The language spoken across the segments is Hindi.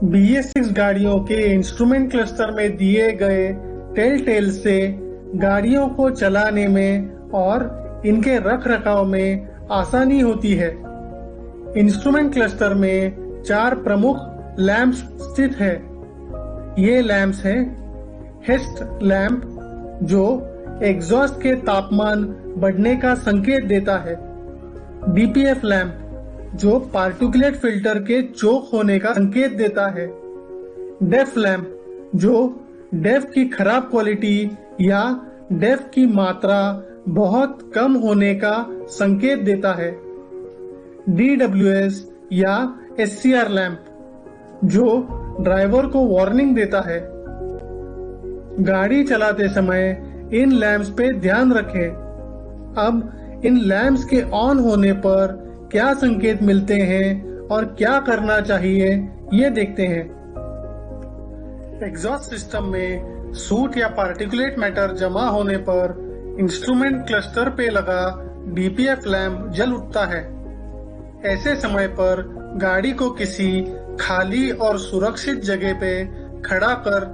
BS6 गाड़ियों के इंस्ट्रूमेंट क्लस्टर में दिए गए टेल से गाड़ियों को चलाने में और इनके रखरखाव में आसानी होती है। इंस्ट्रूमेंट क्लस्टर में 4 प्रमुख लैंप्स स्थित है। ये लैंप्स हैं हेस्ट लैंप, जो एग्जॉस्ट के तापमान बढ़ने का संकेत देता है। DPF लैंप, जो पार्टिकुलेट फिल्टर के चोक होने का संकेत देता है। डेफ लैंप, जो डेफ की खराब क्वालिटी या डेफ की मात्रा बहुत कम होने का संकेत देता है। DWS या SCR लैंप, जो ड्राइवर को वार्निंग देता है। गाड़ी चलाते समय इन लैंप्स पे ध्यान रखें। अब इन लैंप्स के ऑन होने पर क्या संकेत मिलते हैं और क्या करना चाहिए, ये देखते हैं। एग्जॉस्ट सिस्टम में सूट या पार्टिकुलेट मैटर जमा होने पर इंस्ट्रूमेंट क्लस्टर पे लगा DPF लैंप जल उठता है। ऐसे समय पर गाड़ी को किसी खाली और सुरक्षित जगह पे खड़ा कर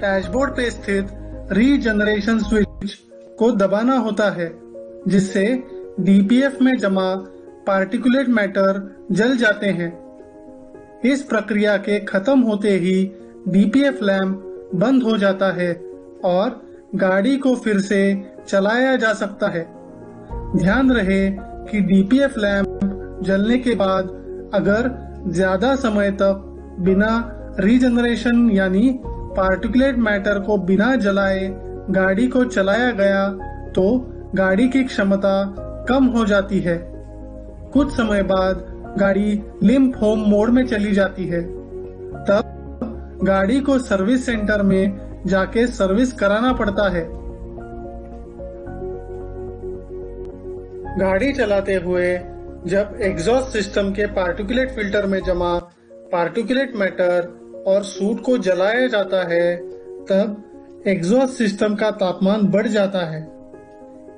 डैशबोर्ड पे स्थित रीजनरेशन स्विच को दबाना होता है, जिससे DPF में जमा पार्टिकुलेट मैटर जल जाते हैं। इस प्रक्रिया के खत्म होते ही DPF लैंप बंद हो जाता है और गाड़ी को फिर से चलाया जा सकता है। ध्यान रहे कि DPF लैंप जलने के बाद अगर ज्यादा समय तक बिना रीजनरेशन यानी पार्टिकुलेट मैटर को बिना जलाए गाड़ी को चलाया गया तो गाड़ी की क्षमता कम हो जाती है। कुछ समय बाद गाड़ी लिम्प होम मोड में चली जाती है। तब गाड़ी को सर्विस सेंटर में जाके सर्विस कराना पड़ता है। गाड़ी चलाते हुए जब एग्जॉस्ट सिस्टम के पार्टिकुलेट फिल्टर में जमा पार्टिकुलेट मैटर और सूट को जलाया जाता है, तब एग्जॉस्ट सिस्टम का तापमान बढ़ जाता है।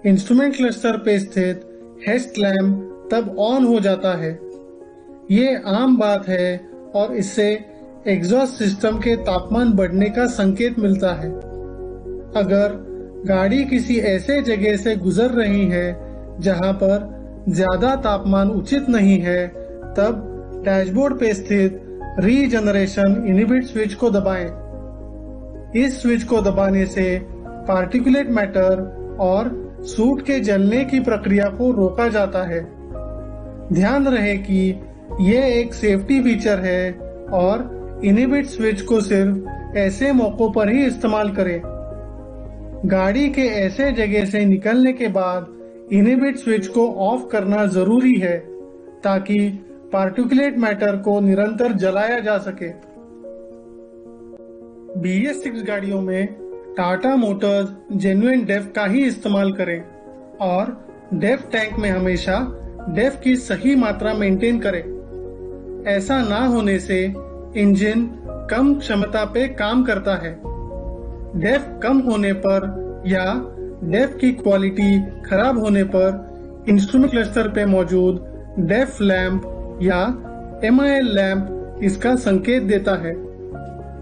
इंस्ट्रूमेंट क्लस्टर पे स्थित हेस्ट लैंप तब ऑन हो जाता है। ये आम बात है और इससे एग्जॉस्ट सिस्टम के तापमान बढ़ने का संकेत मिलता है। अगर गाड़ी किसी ऐसे जगह से गुजर रही है जहां पर ज्यादा तापमान उचित नहीं है, तब डैशबोर्ड पे स्थित रीजनरेशन इनहिबिट स्विच को दबाएं। इस स्विच को दबाने से पार्टिकुलेट मैटर और सूट के जलने की प्रक्रिया को रोका जाता है। ध्यान रहे कि यह एक सेफ्टी फीचर है और इनहिबिट स्विच को सिर्फ ऐसे मौकों पर ही इस्तेमाल करें। गाड़ी के ऐसे जगह से निकलने के बाद इनहिबिट स्विच को ऑफ करना जरूरी है ताकि पार्टिकुलेट मैटर को निरंतर जलाया जा सके। BS6 गाड़ियों में टाटा मोटर्स जेन्युइन डेफ का ही इस्तेमाल करें और डेफ टैंक में हमेशा डेफ की सही मात्रा मेंटेन करें। ऐसा ना होने से इंजन कम क्षमता पे काम करता है। डेफ कम होने पर या डेफ की क्वालिटी खराब होने पर इंस्ट्रूमेंट क्लस्टर पे मौजूद डेफ लैंप या MIL लैंप इसका संकेत देता है।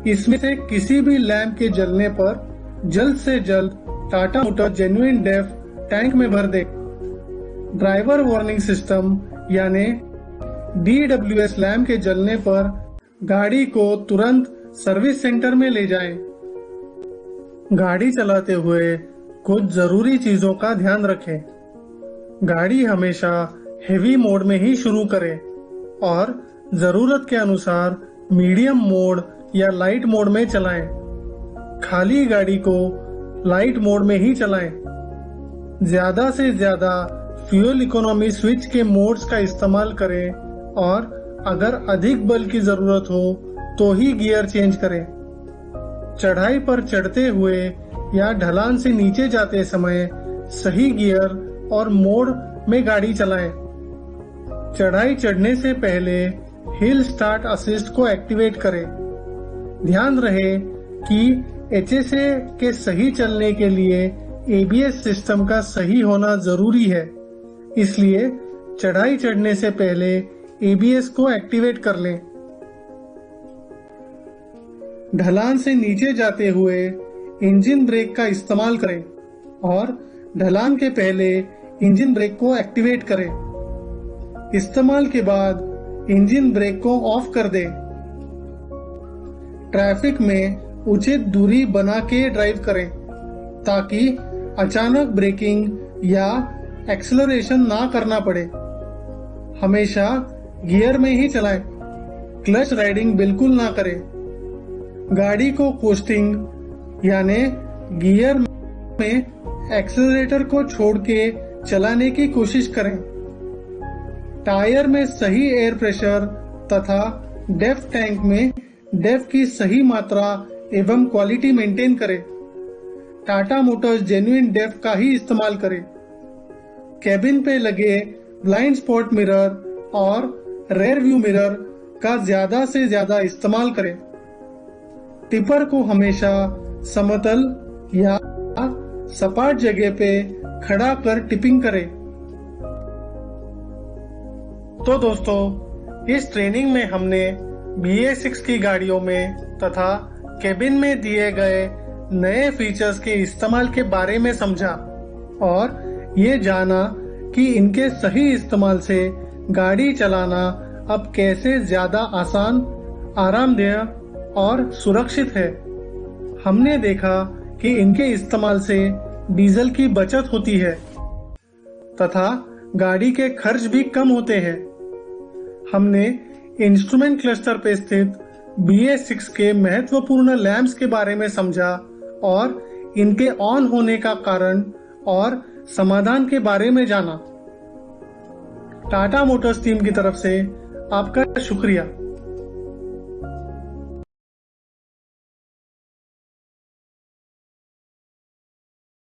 इसमें से किसी भी लैंप के जलने पर जल्द से जल्द Tata motor genuine DEF tank में भर दे। ड्राइवर वार्निंग सिस्टम यानी DWS लैंप के जलने पर गाड़ी को तुरंत सर्विस सेंटर में ले जाएं। गाड़ी चलाते हुए कुछ जरूरी चीजों का ध्यान रखें। गाड़ी हमेशा हेवी मोड में ही शुरू करें और जरूरत के अनुसार मीडियम मोड या लाइट मोड में चलाएं। खाली गाड़ी को लाइट मोड में ही चलाएं। ज्यादा से ज्यादा फ्यूल इकोनॉमी स्विच के मोड्स का इस्तेमाल करें और अगर अधिक बल की जरूरत हो तो ही गियर चेंज करें। चढ़ाई पर चढ़ते हुए या ढलान से नीचे जाते समय सही गियर और मोड में गाड़ी चलाएं। चढ़ाई चढ़ने से पहले हिल स्टार्ट असिस्ट को एक्टिवेट करें। ध्यान रहे कि HSA के सही चलने के लिए ABS सिस्टम का सही होना जरूरी है, इसलिए चढ़ाई चढ़ने से पहले ABS को एक्टिवेट कर लें। ढलान से नीचे जाते हुए इंजन ब्रेक का इस्तेमाल करें और ढलान के पहले इंजन ब्रेक को एक्टिवेट करें। इस्तेमाल के बाद इंजन ब्रेक को ऑफ कर दें। ट्रैफिक में उचित दूरी बना के ड्राइव करें ताकि अचानक ब्रेकिंग या एक्सेलरेशन ना करना पड़े। हमेशा गियर में ही चलाएं, क्लच राइडिंग बिल्कुल ना करें। गाड़ी को कोस्टिंग यानी गियर में एक्सेलरेटर को छोड़ के चलाने की कोशिश करें। टायर में सही एयर प्रेशर तथा डेफ टैंक में डेफ की सही मात्रा एवं क्वालिटी मेंटेन करें। टाटा मोटर्स जेन्युइन डेफ का ही इस्तेमाल करें। केबिन पे लगे ब्लाइंड स्पॉट मिरर और रेयर व्यू मिरर का ज्यादा से ज्यादा इस्तेमाल करें। टिपर को हमेशा समतल या सपाट जगह पे खड़ा कर टिपिंग करें। तो दोस्तों, इस ट्रेनिंग में हमने BS6 की गाड़ियों में तथा केबिन में दिए गए नए फीचर्स के इस्तेमाल के बारे में समझा और ये जाना कि इनके सही इस्तेमाल से गाड़ी चलाना अब कैसे ज्यादा आसान, आरामदेह और सुरक्षित है। हमने देखा कि इनके इस्तेमाल से डीजल की बचत होती है तथा गाड़ी के खर्च भी कम होते हैं। हमने इंस्ट्रूमेंट क्लस्टर पे स्थित BS6 के महत्वपूर्ण लैंप्स के बारे में समझा और इनके ऑन होने का कारण और समाधान के बारे में जाना। टाटा मोटर्स टीम की तरफ से आपका शुक्रिया।